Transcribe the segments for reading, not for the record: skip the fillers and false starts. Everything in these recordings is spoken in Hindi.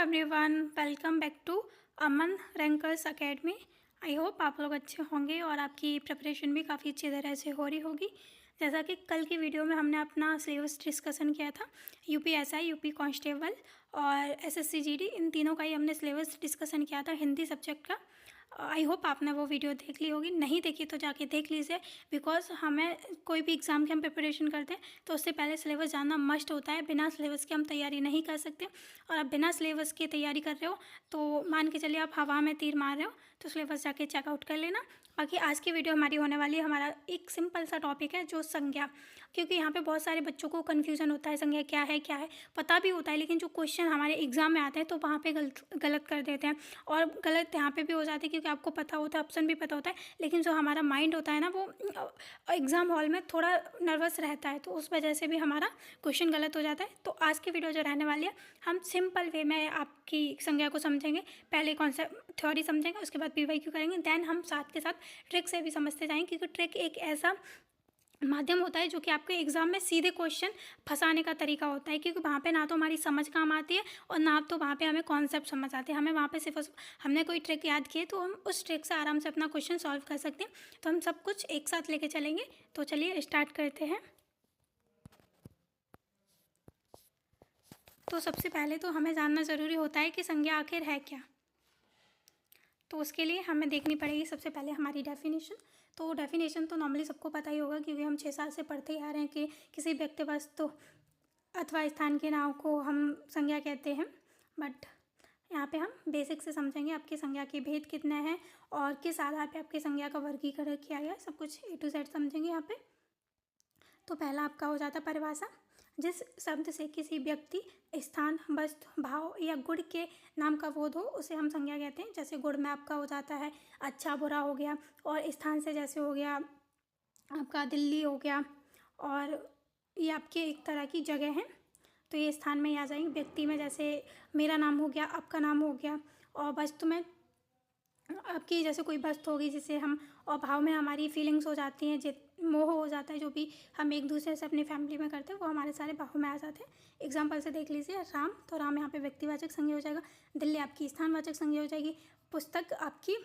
Everyone, welcome back to Aman rankers academy. I hope आप लोग अच्छे होंगे और आपकी प्रिपरेशन भी काफ़ी अच्छी तरह से हो रही होगी। जैसा कि कल की वीडियो में हमने अपना सिलेबस डिस्कशन किया था, यूपीएसआई, यूपी कांस्टेबल और एसएससी जीडी, इन तीनों का ही हमने सिलेबस डिस्कशन किया था हिंदी सब्जेक्ट का। आई होप आपने वो वीडियो देख ली होगी, नहीं देखी तो जाके देख लीजिए। बिकॉज हमें कोई भी एग्ज़ाम की हम प्रिपरेशन करते हैं तो उससे पहले सिलेबस जानना मस्ट होता है। बिना सिलेबस के हम तैयारी नहीं कर सकते, और आप बिना सिलेबस की तैयारी कर रहे हो तो मान के चलिए आप हवा में तीर मार रहे हो, तो सिलेबस जाके चेकआउट कर लेना। बाकी आज की वीडियो हमारी होने वाली है, हमारा एक सिंपल सा टॉपिक है जो संज्ञा, क्योंकि यहाँ पे बहुत सारे बच्चों को कन्फ्यूजन होता है संज्ञा क्या है पता भी होता है, लेकिन जो क्वेश्चन हमारे एग्जाम में आते हैं तो वहाँ पे गलत कर देते हैं, और गलत यहाँ पे भी हो जाते हैं क्योंकि आपको पता होता है, ऑप्शन भी पता होता है, लेकिन जो हमारा माइंड होता है ना वो एग्ज़ाम हॉल में थोड़ा नर्वस रहता है, तो उस वजह से भी हमारा क्वेश्चन गलत हो जाता है। तो आज की वीडियो जो रहने वाली है, हम सिंपल वे में आपकी संज्ञा को समझेंगे। पहले कॉन्सेप्ट थ्योरी समझेंगे, उसके बाद पीवाईक्यू करेंगे, देन हम साथ के साथ ट्रिक से भी समझते जाएंगे, क्योंकि ट्रिक एक ऐसा माध्यम होता है जो कि आपके एग्जाम में सीधे क्वेश्चन फंसाने का तरीका होता है, क्योंकि वहाँ पे ना तो हमारी समझ काम आती है और ना तो वहाँ पे हमें कॉन्सेप्ट समझ आते हैं। हमें वहाँ पे सिर्फ हमने कोई ट्रिक याद की है तो हम उस ट्रिक से आराम से अपना क्वेश्चन सॉल्व कर सकते हैं। तो हम सब कुछ एक साथ लेके चलेंगे, तो चलिए स्टार्ट करते हैं। तो सबसे पहले तो हमें जानना ज़रूरी होता है कि संज्ञा आखिर है क्या। तो उसके लिए हमें देखनी पड़ेगी सबसे पहले हमारी डेफिनेशन। तो डेफिनेशन तो नॉर्मली सबको पता ही होगा, क्योंकि हम 6 साल से पढ़ते ही आ रहे हैं कि किसी व्यक्ति वस्तु अथवा स्थान के नाम को हम संज्ञा कहते हैं। बट यहाँ पे हम बेसिक से समझेंगे आपकी संज्ञा के भेद कितने हैं और किस आधार पे आपकी संज्ञा का वर्गीकरण किया गया, सब कुछ A to Z समझेंगे यहाँ पे। तो पहला आपका हो जाता परिभाषा। जिस शब्द से किसी व्यक्ति, स्थान, वस्तु, भाव या गुण के नाम का बोध हो उसे हम संज्ञा कहते हैं। जैसे गुण में आपका हो जाता है अच्छा बुरा हो गया, और स्थान से जैसे हो गया आपका दिल्ली हो गया, और ये आपके एक तरह की जगह है तो ये स्थान में ही आ जाएंगे। व्यक्ति में जैसे मेरा नाम हो गया, आपका नाम हो गया, और वस्तु में आपकी जैसे कोई वस्तु होगी जिसे हम, और भाव में हमारी फीलिंग्स हो जाती हैं, मोह हो जाता है, जो भी हम एक दूसरे से अपनी फैमिली में करते हैं वो हमारे सारे भाव में आ जाते हैं। एग्जांपल से देख लीजिए, राम, तो राम यहाँ पे व्यक्तिवाचक संज्ञा हो जाएगा। दिल्ली आपकी स्थानवाचक संज्ञा हो जाएगी। पुस्तक आपकी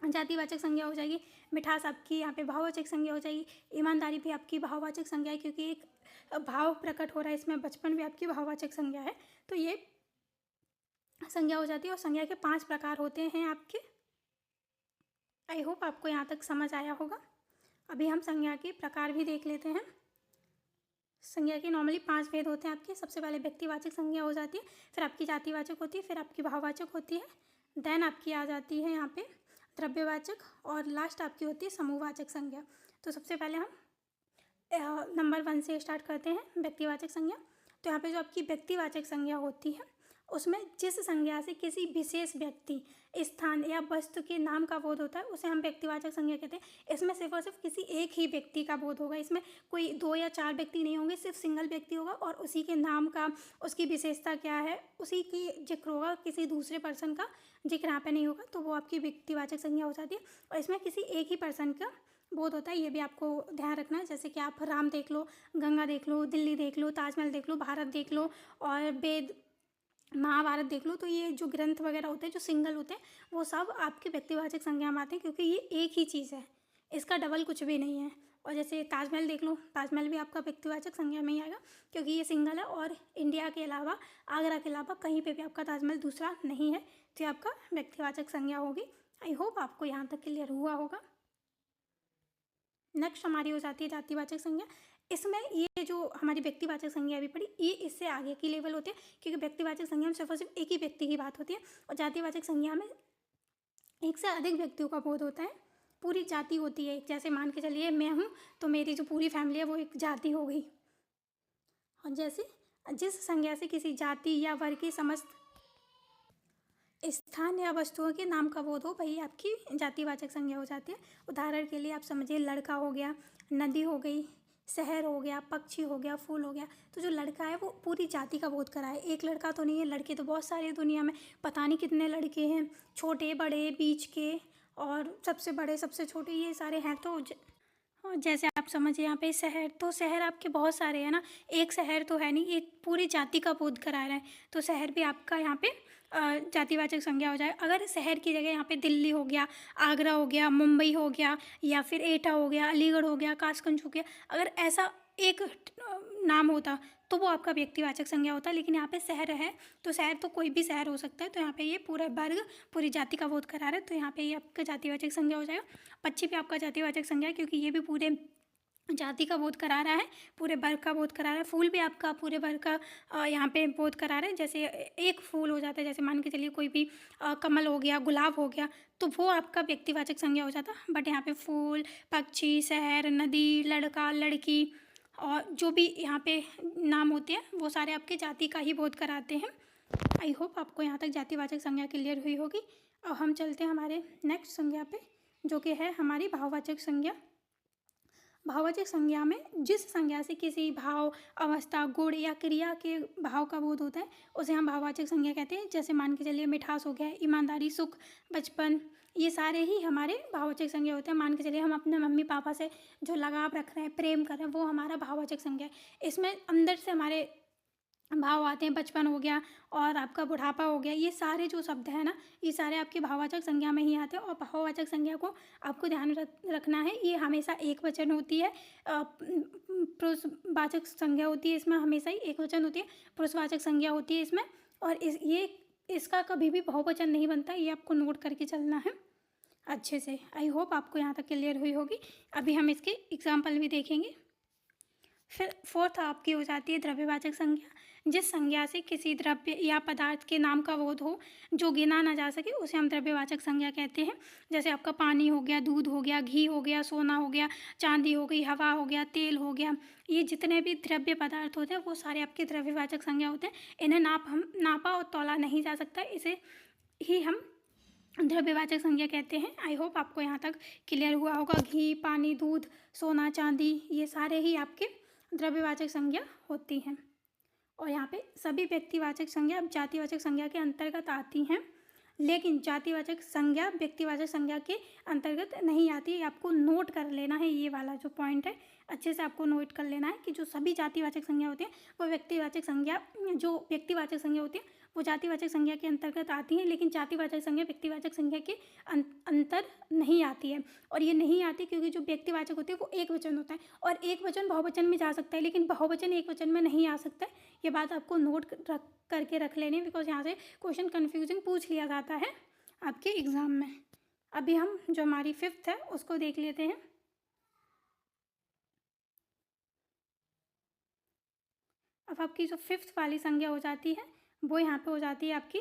जातिवाचक संज्ञा हो जाएगी। मिठास आपकी यहाँ पे भाववाचक संज्ञा हो जाएगी। ईमानदारी भी आपकी भाववाचक संज्ञा है, क्योंकि एक भाव प्रकट हो रहा है इसमें। बचपन भी आपकी भाववाचक संज्ञा है, तो ये संज्ञा हो जाती है। और संज्ञा के 5 प्रकार होते हैं आपके। आई होप आपको यहाँ तक समझ आया होगा। अभी हम संज्ञा के प्रकार भी देख लेते हैं। संज्ञा के नॉर्मली 5 भेद होते हैं आपके। सबसे पहले व्यक्तिवाचक संज्ञा हो जाती है, फिर आपकी जातिवाचक होती है, फिर आपकी भाववाचक होती है, देन आपकी आ जाती है यहाँ पे द्रव्यवाचक, और लास्ट आपकी होती है समूहवाचक संज्ञा। तो सबसे पहले हम नंबर 1 से स्टार्ट करते हैं, व्यक्तिवाचक संज्ञा। तो यहाँ पे जो आपकी व्यक्तिवाचक संज्ञा होती है उसमें जिस संज्ञा से किसी विशेष व्यक्ति, स्थान या वस्तु के नाम का बोध होता है उसे हम व्यक्तिवाचक संज्ञा कहते हैं। इसमें सिर्फ और सिर्फ किसी एक ही व्यक्ति का बोध होगा, इसमें कोई 2 या 4 व्यक्ति नहीं होंगे, सिर्फ सिंगल व्यक्ति होगा, और उसी के नाम का, उसकी विशेषता क्या है उसी की जिक्र होगा, किसी दूसरे पर्सन का जिक्र यहाँ पे नहीं होगा, तो वो आपकी व्यक्तिवाचक संज्ञा हो जाती है। और इसमें किसी एक ही पर्सन का बोध होता है, ये भी आपको ध्यान रखना है। जैसे कि आप राम देख लो, गंगा देख लो, दिल्ली देख लो, ताजमहल देख लो, भारत देख लो, और वेद, महाभारत देख लो, तो ये जो ग्रंथ वगैरह होते हैं जो सिंगल होते हैं वो सब आपके व्यक्तिवाचक संज्ञा में आते हैं, क्योंकि ये एक ही चीज़ है, इसका डबल कुछ भी नहीं है। और जैसे ताजमहल देख लो, ताजमहल भी आपका व्यक्तिवाचक संज्ञा में ही आएगा, क्योंकि ये सिंगल है, और इंडिया के अलावा, आगरा के अलावा कहीं पे भी आपका ताजमहल दूसरा नहीं है, तो ये आपका व्यक्तिवाचक संज्ञा होगी। आई होप आपको यहाँ तक क्लियर हुआ होगा। नेक्स्ट हमारी हो जाती है जातिवाचक संज्ञा। इसमें ये जो हमारी व्यक्तिवाचक संज्ञा भी पड़ी, ये इससे आगे की लेवल होती है, क्योंकि व्यक्तिवाचक संज्ञा में सिर्फ और सिर्फ एक ही व्यक्ति की बात होती है, और जातिवाचक संज्ञा में एक से अधिक व्यक्तियों का बोध होता है, पूरी जाति होती है। जैसे मान के चलिए मैं हूँ, तो मेरी जो पूरी फैमिली है वो एक जाति हो गई। और जैसे जिस संज्ञा से किसी जाति या वर्ग की समस्त स्थान या वस्तुओं के नाम का बोध हो, वही आपकी जातिवाचक संज्ञा हो जाती है। उदाहरण के लिए आप समझिए, लड़का हो गया, नदी हो गई, शहर हो गया, पक्षी हो गया, फूल हो गया। तो जो लड़का है वो पूरी जाति का बोध कराए। एक लड़का तो नहीं है, लड़के तो बहुत सारे दुनिया में, पता नहीं कितने लड़के हैं, छोटे बड़े बीच के, और सबसे बड़े सबसे छोटे, ये सारे हैं। तो और जैसे आप आप समझिए यहाँ पे शहर, तो शहर आपके बहुत सारे हैं ना, एक शहर तो है नहीं, एक पूरी जाति का बोध करा रहा है, तो शहर भी आपका यहाँ पे जातिवाचक संज्ञा हो जाए। अगर शहर की जगह यहाँ पे दिल्ली हो गया, आगरा हो गया, मुंबई हो गया, या फिर एटा हो गया, अलीगढ़ हो गया, कासगंज हो गया, अगर ऐसा एक नाम होता तो वो आपका व्यक्तिवाचक संज्ञा होता। लेकिन यहाँ पे शहर है, तो शहर तो कोई भी शहर हो सकता है, तो यहाँ पे ये पूरा वर्ग पूरी जाति का बोध करा रहा है, तो यहाँ पे ये आपका जातिवाचक संज्ञा हो जाएगा। पक्षी भी आपका जातिवाचक संज्ञा है, क्योंकि ये भी पूरे जाति का बोध करा रहा है, पूरे वर्ग का बोध करा रहा है। फूल भी आपका पूरे वर्ग का यहाँ पे बोध करा रहा है। जैसे एक फूल हो जाता है, जैसे मान के चलिए कोई भी कमल हो गया, गुलाब हो गया, तो वो आपका व्यक्तिवाचक संज्ञा हो जाता। बट यहाँ पे फूल, पक्षी, शहर, नदी, लड़का, लड़की और जो भी यहाँ पे नाम होते हैं वो सारे आपके जाति का ही बोध कराते हैं। आई होप आपको यहाँ तक जातिवाचक संज्ञा क्लियर हुई होगी। अब हम चलते हैं हमारे नेक्स्ट संज्ञा पे, जो कि है हमारी भाववाचक संज्ञा। भाववाचक संज्ञा में जिस संज्ञा से किसी भाव, अवस्था, गुण या क्रिया के भाव का बोध होता है उसे हम भाववाचक संज्ञा कहते हैं। जैसे मान के चलिए मिठास हो गया, ईमानदारी, सुख, बचपन, ये सारे ही हमारे भाववाचक संज्ञा होते हैं। मान के चलिए हम अपने मम्मी पापा से जो लगाव रख रहे हैं, प्रेम कर रहे हैं, वो हमारा भाववाचक संज्ञा है। इसमें अंदर से हमारे भाव आते हैं, बचपन हो गया और आपका बुढ़ापा हो गया, ये सारे जो शब्द हैं ना, ये सारे आपके भाववाचक संज्ञा में ही आते हैं। और भाववाचक संज्ञा को आपको ध्यान रखना है, ये हमेशा एक वचन होती है। पुरुषवाचक संज्ञा होती है इसमें, हमेशा ही एक वचन होती है। पुरुषवाचक संज्ञा होती है इसमें, और इसका कभी भी बहुवचन नहीं बनता, ये आपको नोट करके चलना है अच्छे से। आई होप आपको यहाँ तक क्लियर हुई होगी। अभी हम इसके एग्जाम्पल भी देखेंगे। फिर फोर्थ आपकी हो जाती है द्रव्यवाचक संज्ञा। जिस संज्ञा से किसी द्रव्य या पदार्थ के नाम का बोध हो जो गिना ना जा सके उसे हम द्रव्यवाचक संज्ञा कहते हैं। जैसे आपका पानी हो गया, दूध हो गया, घी हो गया, सोना हो गया, चांदी हो गई, हवा हो गया, तेल हो गया, ये जितने भी द्रव्य पदार्थ होते हैं वो सारे आपके द्रव्यवाचक संज्ञा होते हैं। इन्हें नापा और तौला नहीं जा सकता, इसे ही हम द्रव्यवाचक संज्ञा कहते हैं। आई होप आपको यहाँ तक क्लियर हुआ होगा। घी, पानी, दूध, सोना, चांदी, ये सारे ही आपके द्रव्यवाचक संज्ञा होती हैं। और यहाँ पे सभी व्यक्तिवाचक संज्ञा अब जातिवाचक संज्ञा के अंतर्गत आती हैं, लेकिन जातिवाचक संज्ञा व्यक्तिवाचक संज्ञा के अंतर्गत नहीं आती। आपको नोट कर लेना है, ये वाला जो पॉइंट है अच्छे से आपको नोट कर लेना है कि जो सभी जातिवाचक संज्ञा होती हैं वो व्यक्तिवाचक संज्ञा होती है वो जातिवाचक संज्ञा के अंतर्गत आती हैं, लेकिन जातिवाचक संज्ञा व्यक्तिवाचक संज्ञा के अंतर नहीं आती है। और ये नहीं आती क्योंकि जो व्यक्तिवाचक होती है वो एक वचन होता है, और एक वचन बहुवचन में जा सकता है, लेकिन बहुवचन एक वचन में नहीं आ सकता है। ये बात आपको नोट करके रख लेनी है, बिकॉज यहाँ से क्वेश्चन कन्फ्यूजिंग पूछ लिया जाता है आपके एग्ज़ाम में। अभी हम जो हमारी फिफ्थ है उसको देख लेते हैं। अब आपकी जो फिफ्थ वाली संज्ञा हो जाती है वो यहाँ पे हो जाती है आपकी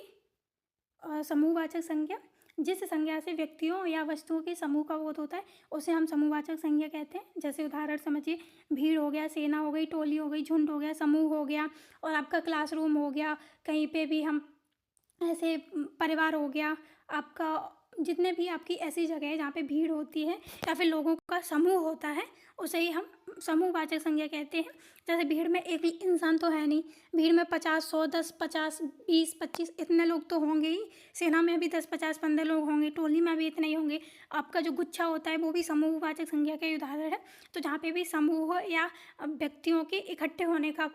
समूहवाचक संज्ञा। जिस संज्ञा से व्यक्तियों या वस्तुओं के समूह का बोध होता है उसे हम समूहवाचक संज्ञा कहते हैं। जैसे उदाहरण समझिए, भीड़ हो गया, सेना हो गई, टोली हो गई, झुंड हो गया, समूह हो गया, और आपका क्लासरूम हो गया, कहीं पे भी हम ऐसे परिवार हो गया, आपका जितने भी आपकी ऐसी जगह है जहाँ पे भीड़ होती है या फिर लोगों का समूह होता है उसे ही हम समूहवाचक संज्ञा कहते हैं। जैसे भीड़ में एक इंसान तो है नहीं, भीड़ में 50, 100, 10, 50, 20, 25 इतने लोग तो होंगे ही। सेना में भी 10, 50, 15 लोग होंगे, टोली में भी इतने ही होंगे। आपका जो गुच्छा होता है वो भी समूहवाचक संज्ञा का उदाहरण है। तो जहाँ पे भी समूह या व्यक्तियों के इकट्ठे होने का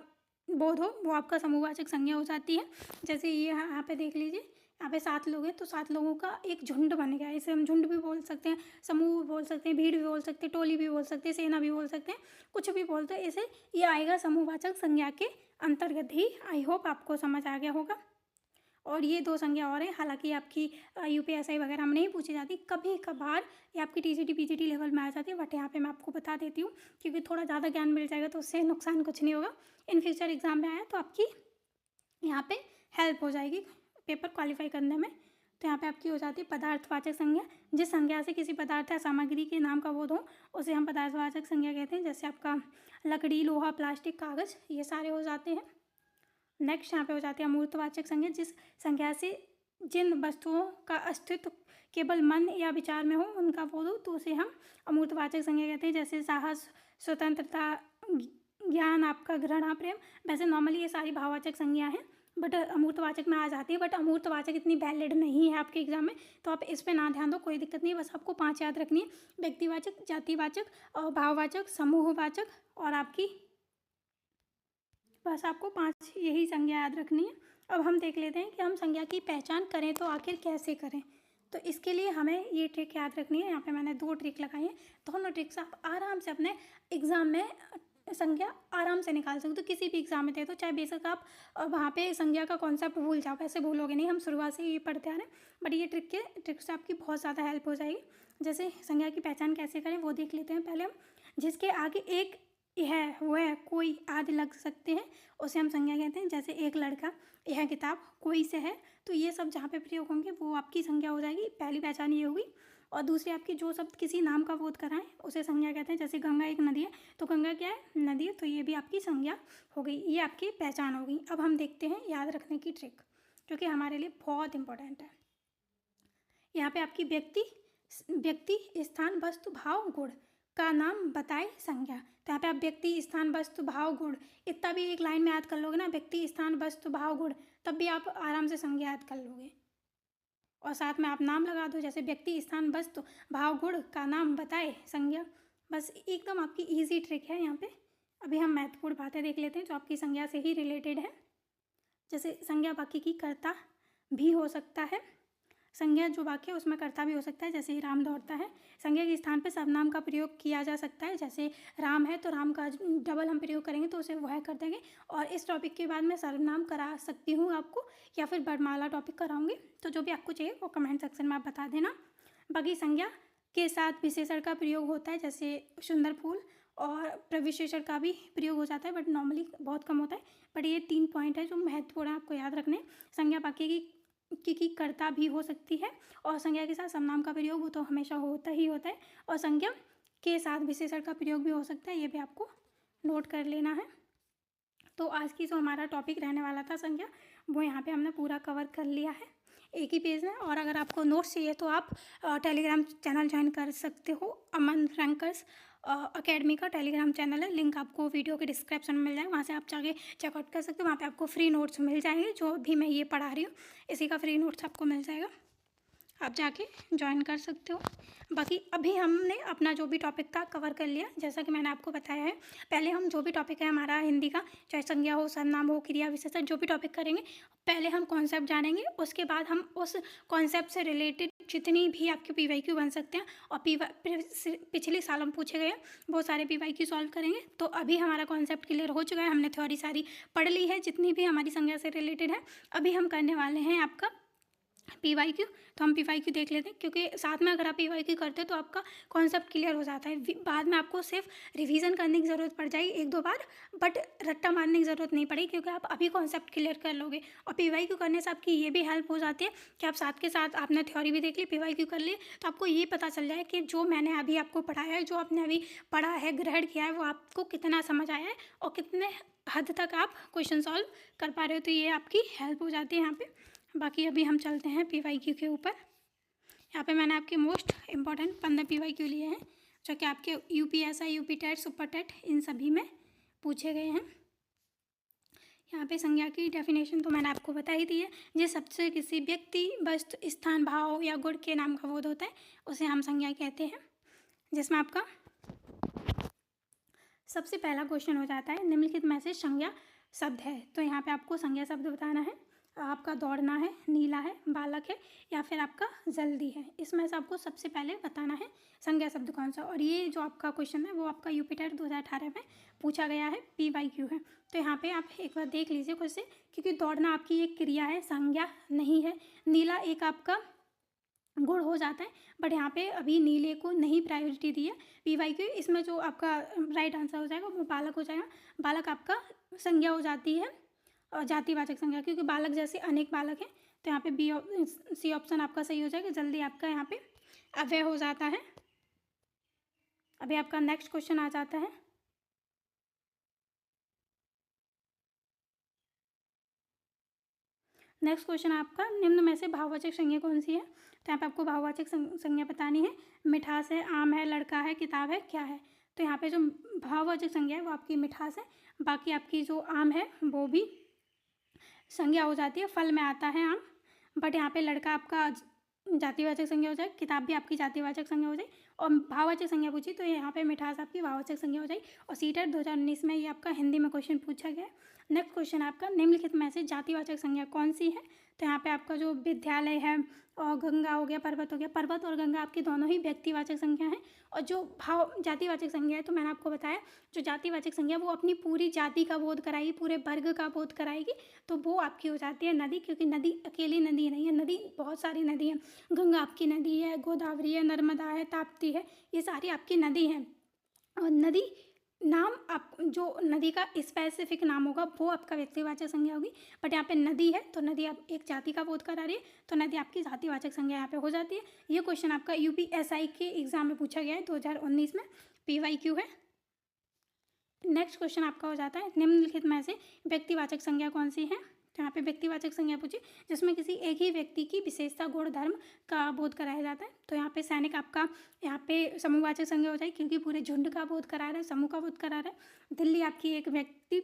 बोध हो वो आपका समूहवाचक संज्ञा हो जाती है। जैसे ये यहाँ पे देख लीजिए, यहाँ पे 7 लोग हैं तो 7 लोगों का एक झुंड बन गया है। इसे हम झुंड भी बोल सकते हैं, समूह भी बोल सकते हैं, भीड़ भी बोल सकते हैं, टोली भी बोल सकते हैं, सेना भी बोल सकते हैं, कुछ भी बोलते हैं। इसे ये आएगा समूहवाचक संज्ञा के अंतर्गत ही। आई होप आपको समझ आ गया होगा। और ये 2 संज्ञा और हैं, हालांकि आपकी यूपीएसआई वगैरह में नहीं पूछी जाती, कभी कभार ये आपकी टीजीटी पीजीटी लेवल में आ जाती है। बट यहाँ पे मैं आपको बता देती हूँ क्योंकि थोड़ा ज़्यादा ज्ञान मिल जाएगा तो उससे नुकसान कुछ नहीं होगा। इन फ्यूचर एग्जाम में आया तो आपकी यहाँ पे हेल्प हो जाएगी पेपर क्वालिफाई करने में। तो यहाँ पे आपकी हो जाती है पदार्थवाचक संज्ञा। जिस संज्ञा से किसी पदार्थ या सामग्री के नाम का बोध हो उसे हम पदार्थवाचक संज्ञा कहते हैं। जैसे आपका लकड़ी, लोहा, प्लास्टिक, कागज़, ये सारे हो जाते हैं। नेक्स्ट यहाँ पे हो जाती है अमूर्तवाचक संज्ञा। जिस संज्ञा से जिन वस्तुओं का अस्तित्व केवल मन या विचार में हो उनका बोध हो तो उसे हम अमूर्तवाचक संज्ञा कहते हैं। जैसे साहस, स्वतंत्रता, ज्ञान, आपका घृणा, प्रेम। वैसे नॉर्मली ये सारी भाववाचक संज्ञा हैं, बट अमूर्तवाचक में आ जाती है, बट अमूर्तवाचक इतनी वैलिड नहीं है आपके एग्जाम में, तो आप इस पर ना ध्यान दो, कोई दिक्कत नहीं है। बस आपको 5 याद रखनी है, व्यक्तिवाचक, जातिवाचक, भाववाचक, समूहवाचक और आपकी, बस आपको 5 यही संज्ञा याद रखनी है। अब हम देख लेते हैं कि हम संज्ञा की पहचान करें तो आखिर कैसे करें। तो इसके लिए हमें ये ट्रिक याद रखनी है। यहाँ पे मैंने 2 ट्रिक लगाई हैं, दोनों ट्रिक्स आप आराम से अपने एग्ज़ाम में संज्ञा आराम से निकाल सकते हो। तो किसी भी एग्जाम में थे तो चाहे बेशक आप वहाँ पे संज्ञा का कॉन्सेप्ट भूल जाओ, वैसे भूलोगे नहीं, हम शुरुआत से ये पढ़ते आ रहे हैं, बट ये ट्रिक से आपकी बहुत ज़्यादा हेल्प हो जाएगी। जैसे संज्ञा की पहचान कैसे करें वो देख लेते हैं पहले हम। जिसके आगे एक है, वह, कोई आदि लग सकते हैं उसे हम संज्ञा कहते हैं। जैसे एक लड़का, यह किताब, कोई से है, तो ये सब जहाँ पे प्रयोग होंगे वो आपकी संज्ञा हो जाएगी। पहली पहचान ये होगी। और दूसरी आपकी जो शब्द किसी नाम का बोध कराएं उसे संज्ञा कहते हैं। जैसे गंगा एक नदी है, तो गंगा क्या है, नदी है, तो ये भी आपकी संज्ञा हो गई, ये आपकी पहचान हो गई। अब हम देखते हैं याद रखने की ट्रिक, जो कि हमारे लिए बहुत इंपॉर्टेंट है। यहाँ पे आपकी व्यक्ति, स्थान, वस्तु, भाव, गुण का नाम बताए संज्ञा। तो यहाँ पे आप व्यक्ति, स्थान, वस्तु, भाव, गुण, इतना भी एक लाइन में याद कर लोगे ना, व्यक्ति, स्थान, वस्तु, भाव, गुण, तब भी आप आराम से संज्ञा याद कर लोगे। और साथ में आप नाम लगा दो, जैसे व्यक्ति, स्थान, वस्तु, भाव, गुण का नाम बताए संज्ञा। बस एकदम आपकी इजी ट्रिक है यहाँ पे। अभी हम महत्वपूर्ण बातें देख लेते हैं जो आपकी संज्ञा से ही रिलेटेड है। जैसे संज्ञा वाक्य की कर्ता भी हो सकता है, संज्ञा जो वाक्य है उसमें कर्ता भी हो सकता है, जैसे राम दौड़ता है। संज्ञा के स्थान पर सर्वनाम का प्रयोग किया जा सकता है, जैसे राम है तो राम का डबल हम प्रयोग करेंगे तो उसे वह कर देंगे। और इस टॉपिक के बाद मैं सर्वनाम करा सकती हूँ आपको, या फिर वर्णमाला टॉपिक कराऊंगी, तो जो भी आपको चाहिए वो कमेंट सेक्शन में आप बता देना। बाकी संज्ञा के साथ विशेषण का प्रयोग होता है, जैसे सुंदर फूल, और प्रविशेषण का भी प्रयोग हो जाता है, बट नॉर्मली बहुत कम होता है। बट ये 3 पॉइंट है जो महत्वपूर्ण है, आपको याद रखने। संज्ञा वाक्य की कर्ता भी हो सकती है, और संज्ञा के साथ सर्वनाम का प्रयोग वो तो हमेशा होता ही होता है, और संज्ञा के साथ विशेषण का प्रयोग भी हो सकता है, ये भी आपको नोट कर लेना है। तो आज की जो हमारा टॉपिक रहने वाला था संज्ञा, वो यहाँ पे हमने पूरा कवर कर लिया है एक ही पेज में। और अगर आपको नोट्स चाहिए तो आप टेलीग्राम चैनल ज्वाइन कर सकते हो। अमन रैंकर्स अकेडमी का टेलीग्राम चैनल है, लिंक आपको वीडियो के डिस्क्रिप्शन में मिल जाएगा, वहाँ से आप जाके चेकआउट कर सकते हो। वहाँ पे आपको फ्री नोट्स मिल जाएंगे, जो भी मैं ये पढ़ा रही हूँ इसी का फ्री नोट्स आपको मिल जाएगा, आप जाके ज्वाइन कर सकते हो। बाकी अभी हमने अपना जो भी टॉपिक था कवर कर लिया, जैसा कि मैंने आपको बताया है। पहले हम जो भी टॉपिक है हमारा हिंदी का, चाहे संज्ञा हो, सर्वनाम हो, क्रिया विशेषण, जो भी टॉपिक करेंगे, पहले हम कॉन्सेप्ट जानेंगे, उसके बाद हम उस कॉन्सेप्ट से रिलेटेड जितनी भी आपके PYQ बन सकते हैं और पिछले साल हम पूछे गए बहुत सारे PYQ सॉल्व करेंगे। तो अभी हमारा कॉन्सेप्ट क्लियर हो चुका है, हमने थ्योरी सारी पढ़ ली है जितनी भी हमारी संज्ञा से रिलेटेड है। अभी हम करने वाले हैं आपका PYQ, तो हम PYQ देख लेते हैं, क्योंकि साथ में अगर आप PYQ करते हैं तो आपका कॉन्सेप्ट क्लियर हो जाता है। बाद में आपको सिर्फ रिवीजन करने की ज़रूरत पड़ जाएगी 1-2 बार, बट रट्टा मारने की ज़रूरत नहीं पड़ेगी, क्योंकि आप अभी कॉन्सेप्ट क्लियर कर लोगे। और PYQ करने से आपकी ये भी हेल्प हो जाती है कि आप साथ के साथ आपने थ्योरी भी देख ली, PYQ कर लिए, तो आपको ये पता चल जाए कि जो मैंने अभी आपको पढ़ाया है, जो आपने अभी पढ़ा है, ग्रहण किया है, वो आपको कितना समझ आया है और कितने हद तक आप क्वेश्चन सॉल्व कर पा रहे हो। तो ये आपकी हेल्प हो जाती है यहाँ पे। बाकी अभी हम चलते हैं PYQ के ऊपर। यहाँ पे मैंने आपके मोस्ट इम्पॉर्टेंट 15 PYQ लिए हैं, जो कि आपके UPSI, UP TET, super TET, इन सभी में पूछे गए हैं। यहाँ पे संज्ञा की डेफिनेशन तो मैंने आपको बता ही दी है। जिस शब्द से किसी व्यक्ति, वस्तु, स्थान, भाव या गुण के नाम का बोध होता है उसे हम संज्ञा कहते हैं। जिसमें आपका सबसे पहला क्वेश्चन हो जाता है, निम्नलिखित में से संज्ञा शब्द है। तो यहाँ पे आपको संज्ञा शब्द बताना है। आपका दौड़ना है, नीला है, बालक है, या फिर आपका जल्दी है। इसमें से आपको सबसे पहले बताना है संज्ञा शब्द कौन सा। और ये जो आपका क्वेश्चन है वो आपका UP टेट 2018 में पूछा गया है, PYQ है। तो यहाँ पे आप एक बार देख लीजिए खुद से, क्योंकि दौड़ना आपकी एक क्रिया है, संज्ञा नहीं है। नीला एक आपका गुण हो जाता है, बट यहाँ पे अभी नीले को नहीं प्रायोरिटी दी है PYQ। इसमें जो आपका राइट आंसर हो जाएगा वो बालक हो जाएगा। बालक आपका संज्ञा हो जाती है, और जातिवाचक संज्ञा, क्योंकि बालक जैसे अनेक बालक हैं। तो यहाँ पे C ऑप्शन आपका सही हो जाएगा। जल्दी आपका यहाँ पे अव्यय हो जाता है। अभी आपका नेक्स्ट क्वेश्चन आ जाता है। नेक्स्ट क्वेश्चन आपका, निम्न में से भाववाचक संज्ञा कौन सी है। तो यहाँ पे आपको भाववाचक संज्ञा बतानी है। मिठास है, आम है, लड़का है, किताब है, क्या है। तो यहाँ पे जो भाववाचक संज्ञा है वो आपकी मिठास है। बाकी आपकी जो आम है वो भी संज्ञा हो जाती है, फल में आता है आम, बट यहाँ पे लड़का आपका जातिवाचक संज्ञा हो जाए, किताब भी आपकी जातिवाचक संज्ञा हो जाए, और भाववाचक संज्ञा पूछी तो यहाँ पे मिठास आपकी भाववाचक संज्ञा हो जाए। और सीटेट 2019 में ये आपका हिंदी में क्वेश्चन पूछा गया है। नेक्स्ट क्वेश्चन आपका, निम्नलिखित में से जातिवाचक संज्ञा कौन सी है? तो यहाँ पे आपका जो विद्यालय है और गंगा हो गया, पर्वत हो गया, पर्वत और गंगा आपकी दोनों ही व्यक्तिवाचक संज्ञा है। और जो भाव जातिवाचक संज्ञा है, तो मैंने आपको बताया जो जातिवाचक संज्ञा वो अपनी पूरी जाति का बोध कराएगी, पूरे वर्ग का बोध कराएगी, तो वो आपकी हो जाती है नदी। क्योंकि नदी अकेली नदी नहीं है, नदी बहुत सारी नदी है, गंगा आपकी नदी है, गोदावरी है, नर्मदा है, ताप्ती है, ये सारी आपकी नदी हैं। और नदी नाम आप जो नदी का स्पेसिफिक नाम होगा वो आपका व्यक्तिवाचक संज्ञा होगी, बट यहाँ पे नदी है तो नदी आप एक जाति का बोध करा रही है, तो नदी आपकी जातिवाचक संज्ञा यहाँ पे हो जाती है। ये क्वेश्चन आपका यूपीएसआई के एग्जाम में पूछा गया है 2019 में, पीवाईक्यू है। नेक्स्ट क्वेश्चन आपका हो जाता है, निम्नलिखित में से व्यक्तिवाचक संज्ञा कौन सी है? तो यहाँ पे व्यक्तिवाचक संज्ञा पूछी जिसमें किसी एक ही व्यक्ति की विशेषता, गुण, धर्म का बोध कराया जाता है। तो यहाँ पे सैनिक आपका यहाँ पे समूहवाचक संज्ञा हो जाए क्योंकि पूरे झुंड का बोध करा रहा है, समूह का बोध करा रहा है। दिल्ली आपकी एक व्यक्ति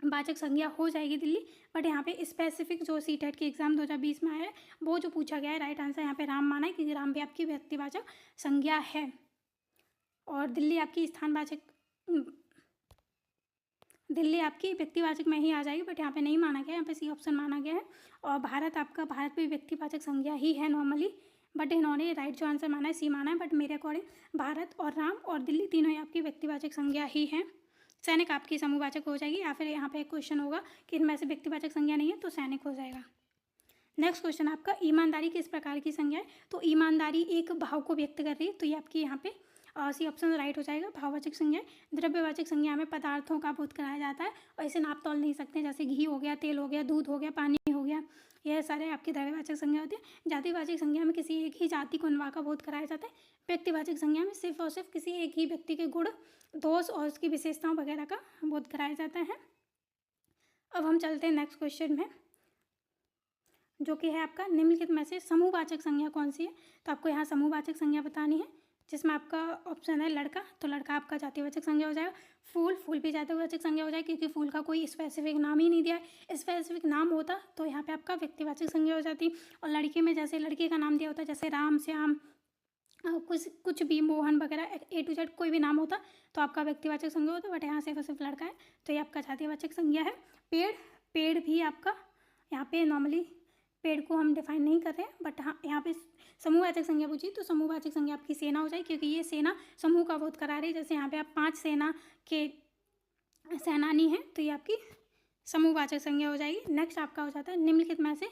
वाचक संज्ञा हो जाएगी दिल्ली, बट यहाँ पे स्पेसिफिक जो सीटेट के एग्जाम 2020 में आया है वो जो पूछा गया है, राइट आंसर यहाँ पे राम माना है क्योंकि राम भी आपकी व्यक्तिवाचक संज्ञा है। और दिल्ली आपकी दिल्ली आपकी व्यक्तिवाचक में ही आ जाएगी, बट यहाँ पे नहीं माना गया, यहाँ पे सी ऑप्शन माना गया है। और भारत आपका, भारत भी व्यक्तिवाचक संज्ञा ही है नॉर्मली, बट इन्होंने राइट जो आंसर माना है सी माना है, बट मेरे अकॉर्डिंग भारत और राम और दिल्ली तीनों ही आपकी व्यक्तिवाचक संज्ञा ही हैं। सैनिक आपकी समूहवाचक हो जाएगी, या फिर यहाँ पे एक क्वेश्चन होगा कि इनमें से व्यक्तिवाचक संज्ञा नहीं है तो सैनिक हो जाएगा। नेक्स्ट क्वेश्चन आपका, ईमानदारी किस प्रकार की संज्ञा है? तो ईमानदारी एक भाव को व्यक्त कर रही है, तो ये आपकी यहाँ पे सी ऑप्शन राइट हो जाएगा, भाववाचक संज्ञा। द्रव्यवाचक संज्ञा में पदार्थों का बोध कराया जाता है और इसे नाप तोल नहीं सकते, जैसे घी हो गया, तेल हो गया, दूध हो गया, पानी हो गया, यह सारे आपकी द्रव्यवाचक संज्ञा होती है। जातिवाचक संज्ञा में किसी एक ही जाति को अनवा का बोध कराया जाता है। व्यक्तिवाचक संज्ञा में सिर्फ और सिर्फ किसी एक ही व्यक्ति के गुण, दोष और उसकी विशेषताओं वगैरह का बोध कराया जाता है। अब हम चलते हैं नेक्स्ट क्वेश्चन में, जो कि है आपका, निम्नलिखित में से समूहवाचक संज्ञा कौन सी है? तो आपको यहाँ समूहवाचक संज्ञा बतानी है, जिसमें आपका ऑप्शन है लड़का, तो लड़का आपका जातिवाचक संज्ञा हो जाएगा। फूल, फूल भी जातिवाचक संज्ञा हो जाएगी क्योंकि फूल का कोई स्पेसिफिक नाम ही नहीं दिया है, स्पेसिफिक नाम होता तो यहाँ पे आपका व्यक्तिवाचक संज्ञा हो जाती। और लड़के में जैसे लड़के का नाम दिया होता है, जैसे राम, श्याम, कुछ भी, मोहन वगैरह, A to Z कोई भी नाम होता तो आपका व्यक्तिवाचक संज्ञा होता, बट यहाँ सिर्फ लड़का है तो ये आपका जातिवाचक संज्ञा है। पेड़, पेड़ भी आपका यहाँ पे नॉर्मली पेड़ को हम डिफाइन नहीं कर रहे हैं, बट हाँ यहाँ पे समूहवाचक संज्ञा पूछी तो समूहवाचक संज्ञा आपकी सेना हो जाए क्योंकि ये सेना समूह का बोध करा रही है। जैसे यहाँ पे आप 5 सेना के सेनानी हैं तो ये आपकी समूहवाचक संज्ञा हो जाएगी। नेक्स्ट आपका हो जाता है, निम्नलिखित में से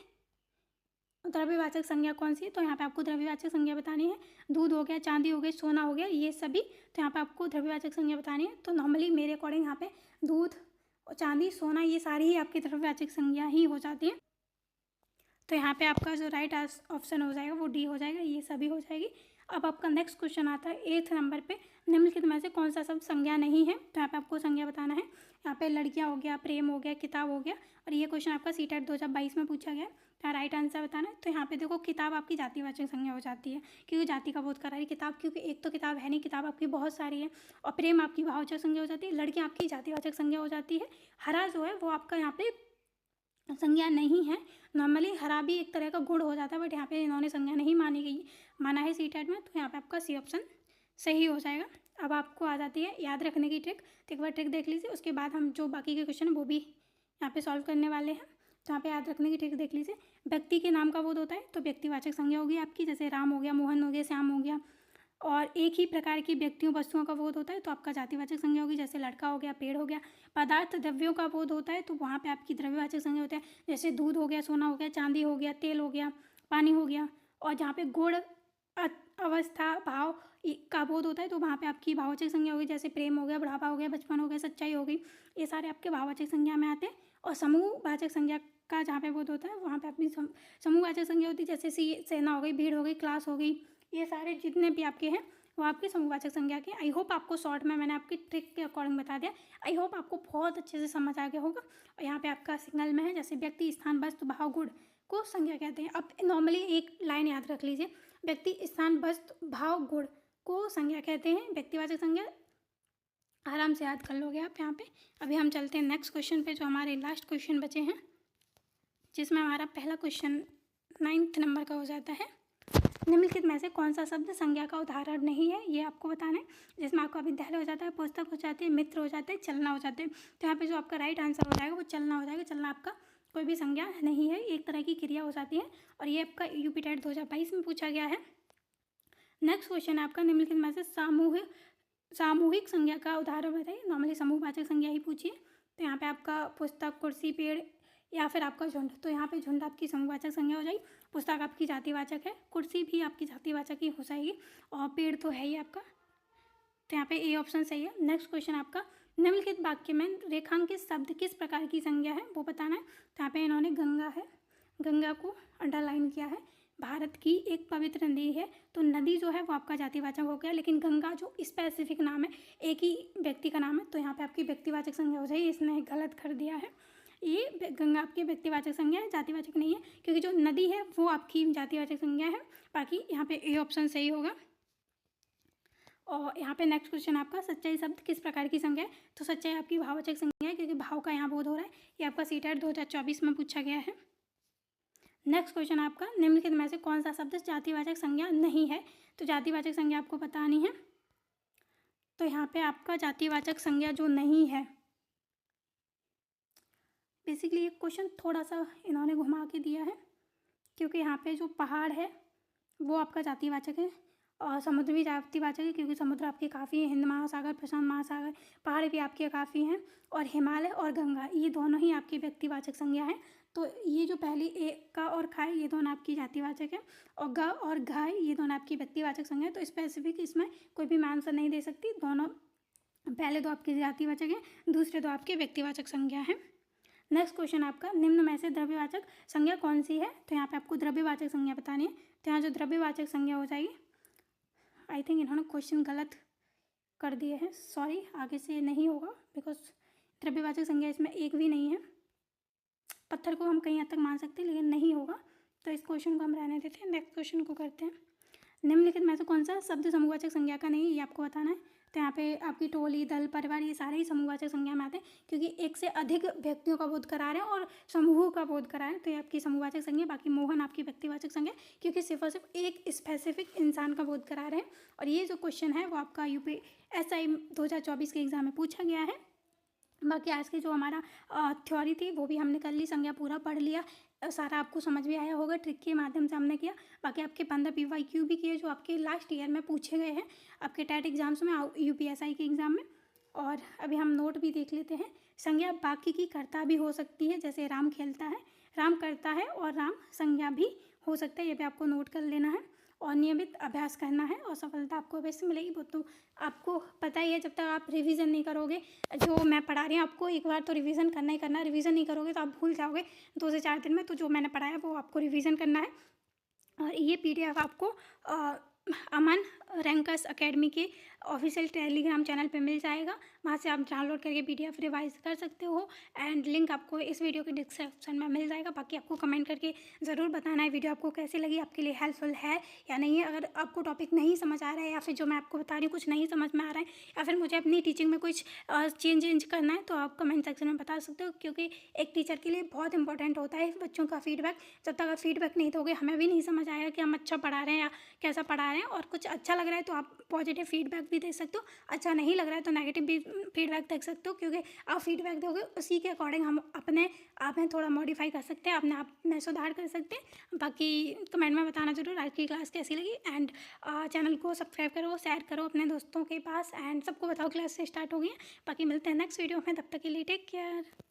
द्रव्यवाचक संज्ञा कौन सी है? तो यहाँ पे आपको द्रव्यवाचक संज्ञा बतानी है। दूध हो गया, चांदी हो गई, सोना हो गया, ये सभी, तो यहाँ पे आपको द्रव्यवाचक संज्ञा बतानी है। तो नॉर्मली मेरे अकॉर्डिंग यहाँ पे दूध, चांदी, सोना, ये सारी ही आपकी द्रव्यवाचक संज्ञा ही हो जाती है। तो यहाँ पे आपका जो राइट ऑप्शन हो जाएगा वो डी हो जाएगा, ये सभी हो जाएगी। अब आपका नेक्स्ट क्वेश्चन आता है 8th नंबर पे, निम्नलिखित में से कौन सा शब्द संज्ञा नहीं है? तो यहाँ पे आपको संज्ञा बताना है। यहाँ पे लड़कियाँ हो गया, प्रेम हो गया, किताब हो गया, और ये क्वेश्चन आपका सीटेट 2022 में पूछा गया है। तो राइट आंसर बताना है। तो यहाँ पे देखो, किताब आपकी जातिवाचक संज्ञा हो जाती है क्योंकि जाति का बोध करा रही किताब, क्योंकि एक तो किताब है नहीं, किताब आपकी बहुत सारी है। और प्रेम आपकी भाववाचक संज्ञा हो जाती है, लड़कियाँ आपकी जातिवाचक संज्ञा हो जाती है। हरा जो है वो आपका यहाँ पे संज्ञा नहीं है। नॉर्मली हरा भी एक तरह का गुण हो जाता है, बट यहाँ पे इन्होंने संज्ञा नहीं माना है सीटेट में, तो यहाँ पे आपका सी ऑप्शन सही हो जाएगा। अब आपको आ जाती है याद रखने की ट्रिक, तो एक बार ट्रिक देख लीजिए, उसके बाद हम जो बाकी के क्वेश्चन है वो भी यहाँ पे सॉल्व करने वाले हैं। तो यहाँ पे याद रखने की ट्रिक देख लीजिए। व्यक्ति के नाम का बोध होता है तो व्यक्तिवाचक संज्ञा होगी आपकी, जैसे राम हो गया, मोहन हो गया, श्याम हो गया। और एक ही प्रकार की व्यक्तियों, वस्तुओं का बोध होता है तो आपका जातिवाचक संज्ञा होगी, जैसे लड़का हो गया, पेड़ हो गया। पदार्थ, द्रव्यों का बोध होता है तो वहाँ पे आपकी द्रव्यवाचक संज्ञा होता है, जैसे दूध हो गया, सोना हो गया, चांदी हो गया, तेल हो गया, पानी हो गया। और जहाँ पे गुण, अवस्था, भाव का बोध होता है तो वहाँ पे आपकी भाववाचक संज्ञा होगी, जैसे प्रेम हो गया, बुढ़ापा हो गया, बचपन हो गया, सच्चाई हो गई, ये सारे आपके भाववाचक संज्ञा में आते हैं। और समूहवाचक संज्ञा का जहाँ पे बोध होता है वहाँ पे अपनी समूहवाचक संज्ञा होती है, जैसे सेना हो गई, भीड़ हो गई, क्लास हो गई, ये सारे जितने भी आपके हैं वो आपकी समूहवाचक संज्ञा के। आई होप आपको शॉर्ट में मैंने आपकी ट्रिक के अकॉर्डिंग बता दिया, आई होप आपको बहुत अच्छे से समझ आ गया होगा। और यहाँ पे आपका सिंगल में है, जैसे व्यक्ति, स्थान, वस्तु, भाव, गुण को संज्ञा कहते हैं। अब नॉर्मली एक लाइन याद रख लीजिए, व्यक्ति, स्थान, वस्तु, भाव, गुण को संज्ञा कहते हैं, व्यक्तिवाचक संज्ञा। आराम से याद कर लोगे आप यहाँ पे। अभी हम चलते हैं नेक्स्ट क्वेश्चन पे, जो हमारे लास्ट क्वेश्चन बचे हैं। जिसमें हमारा पहला क्वेश्चन 9th नंबर का हो जाता है। निम्नलिखित में से कौन सा शब्द संज्ञा का उदाहरण नहीं है, ये आपको बताना है। जिसमें आपका विद्यालय हो जाता है, पुस्तक हो जाती है, मित्र हो जाते हैं, चलना हो जाते हैं। तो यहाँ पे जो आपका राइट आंसर हो जाएगा वो चलना हो जाएगा। चलना आपका कोई भी संज्ञा नहीं है, एक तरह की क्रिया हो जाती है और ये आपका यूपी टेट 2022 में पूछा गया है। नेक्स्ट क्वेश्चन है आपका, निम्नलिखित में से सामूहिक संज्ञा का उदाहरण बताइए। नॉर्मली समूहवाचक संज्ञा ही पूछिए। तो यहाँ पे आपका पुस्तक, कुर्सी, पेड़ या फिर आपका झुंड। तो यहाँ पे झुंड आपकी समूहवाचक संज्ञा हो जाएगी, पुस्तक आपकी जातिवाचक है, कुर्सी भी आपकी जातिवाचक ही हो जाएगी और पेड़ तो है ही आपका। तो यहाँ पे ए ऑप्शन सही है। नेक्स्ट क्वेश्चन आपका, निम्नलिखित वाक्य में रेखांकित शब्द किस प्रकार की संज्ञा है वो बताना है। तो यहाँ पे इन्होंने गंगा है, गंगा को अंडरलाइन किया है। भारत की एक पवित्र नदी है, तो नदी जो है वो आपका जातिवाचक हो गया, लेकिन गंगा जो स्पेसिफिक नाम है, एक ही व्यक्ति का नाम है, तो यहाँ पे आपकी व्यक्तिवाचक संज्ञा हो जाएगी। इसने गलत कर दिया है, ये गंगा आपकी व्यक्तिवाचक संज्ञा है, जातिवाचक नहीं है, क्योंकि जो नदी है वो आपकी जातिवाचक संज्ञा है। बाकी यहाँ पे ए ऑप्शन सही होगा। और यहाँ पे नेक्स्ट क्वेश्चन आपका, सच्चाई शब्द किस प्रकार की संज्ञा है। तो सच्चाई आपकी भाववाचक संज्ञा है, क्योंकि भाव का यहाँ बोध हो रहा है। ये आपका सीटेट 2024 में पूछा गया है। नेक्स्ट क्वेश्चन आपका, निम्नलिखित में से कौन सा शब्द जातिवाचक संज्ञा नहीं है। तो जातिवाचक संज्ञा आपको बतानी है। तो यहाँ पे आपका जातिवाचक संज्ञा जो नहीं है, बेसिकली ये क्वेश्चन थोड़ा सा इन्होंने घुमा के दिया है, क्योंकि यहाँ पे जो पहाड़ है वो आपका जातिवाचक है और समुद्र भी जातिवाचक है, क्योंकि समुद्र आपके काफ़ी है, हिंद महासागर, प्रशांत महासागर, पहाड़ भी आपके काफ़ी हैं, और हिमालय और गंगा ये दोनों ही आपकी व्यक्तिवाचक संज्ञा है। तो ये जो पहली ए का और खाए ये दोनों आपकी जातिवाचक है, और ग और घाय ये दोनों आपकी व्यक्तिवाचक संज्ञा है। तो स्पेसिफिक इसमें कोई भी मैं आंसर नहीं दे सकती, दोनों पहले दो आपके जातिवाचक हैं, दूसरे दो आपके व्यक्तिवाचक संज्ञा हैं। नेक्स्ट क्वेश्चन आपका, निम्न में से द्रव्यवाचक संज्ञा कौन सी है। तो यहाँ पे आपको द्रव्यवाचक संज्ञा बतानी है। तो यहाँ जो द्रव्यवाचक संज्ञा हो जाएगी, आई थिंक इन्होंने क्वेश्चन गलत कर दिए हैं, सॉरी, आगे से नहीं होगा, बिकॉज द्रव्यवाचक संज्ञा इसमें एक भी नहीं है। पत्थर को हम कहीं हद तक मान सकते हैं, लेकिन नहीं होगा, तो इस क्वेश्चन को हम रहने देते हैं। नेक्स्ट क्वेश्चन को करते हैं। निम्नलिखित में से कौन सा शब्द समूहवाचक संज्ञा का नहीं है, ये आपको बताना है। तो यहाँ पे आपकी टोली, दल, परिवार ये सारे ही समूहवाचक संज्ञा में आते हैं, क्योंकि एक से अधिक व्यक्तियों का बोध करा रहे हैं और समूह का बोध करा रहे हैं, तो ये आपकी समूहवाचक संज्ञा। बाकी मोहन आपकी व्यक्तिवाचक संज्ञा, क्योंकि सिर्फ और सिर्फ एक स्पेसिफिक इंसान का बोध करा रहे हैं। और ये जो क्वेश्चन है वो आपका UPSI 2024 के एग्जाम में पूछा गया है। बाकी आज की जो हमारा थ्योरी थी वो भी हमने कर ली, संज्ञा पूरा पढ़ लिया, सारा आपको समझ में आया होगा, ट्रिक के माध्यम से हमने किया। बाकी आपके 15 PYQ भी किए जो आपके लास्ट ईयर में पूछे गए हैं आपके टेट एग्जाम्स में, UPSI के एग्ज़ाम में। और अभी हम नोट भी देख लेते हैं। संज्ञा बाकी की कर्ता भी हो सकती है, जैसे राम खेलता है, राम करता है, और राम संज्ञा भी हो सकता है, ये भी आपको नोट कर लेना है। और नियमित अभ्यास करना है और सफलता आपको अवश्य मिलेगी। वो तो आपको पता ही है, जब तक आप रिवीजन नहीं करोगे, जो मैं पढ़ा रही हूँ आपको एक बार तो रिवीजन करना ही करना है। रिवीजन नहीं करोगे तो आप भूल जाओगे 2 से 4 दिन में। तो जो मैंने पढ़ाया वो आपको रिवीजन करना है। और ये PDF आपको अमन रैंकर्स अकेडमी के ऑफिशियल टेलीग्राम चैनल पे मिल जाएगा, वहाँ से आप डाउनलोड करके PDF रिवाइज कर सकते हो। एंड लिंक आपको इस वीडियो के डिस्क्रिप्शन में मिल जाएगा। बाकी आपको कमेंट करके ज़रूर बताना है वीडियो आपको कैसी लगी, आपके लिए हेल्पफुल है या नहीं है। अगर आपको टॉपिक नहीं समझ आ रहा है, या फिर जो मैं आपको बता रही हूँ कुछ नहीं समझ में आ रहा है, या फिर मुझे अपनी टीचिंग में कुछ चेंज करना है, तो आप कमेंट सेक्शन में बता सकते हो, क्योंकि एक टीचर के लिए बहुत इंपॉर्टेंट होता है बच्चों का फीडबैक। जब तक आप फीडबैक नहीं दोगे, हमें भी नहीं समझ आएगा कि हम अच्छा पढ़ा रहे हैं या कैसा पढ़ा रहे हैं। और कुछ अच्छा लग रहा है तो आप पॉजिटिव फीडबैक भी दे सकते हो, अच्छा नहीं लग रहा है तो नेगेटिव भी फीडबैक दे सकते हो, क्योंकि आप फीडबैक दोगे उसी के अकॉर्डिंग हम अपने आप में थोड़ा मॉडिफाई कर सकते हैं, अपने आप में सुधार कर सकते हैं। बाकी कमेंट में बताना जरूर आज की क्लास कैसी लगी। एंड चैनल को सब्सक्राइब करो, शेयर करो अपने दोस्तों के पास, एंड सबको बताओ क्लास से स्टार्ट हो गई है। बाकी मिलते हैं नेक्स्ट वीडियो में, तब तक के लिए टेक केयर।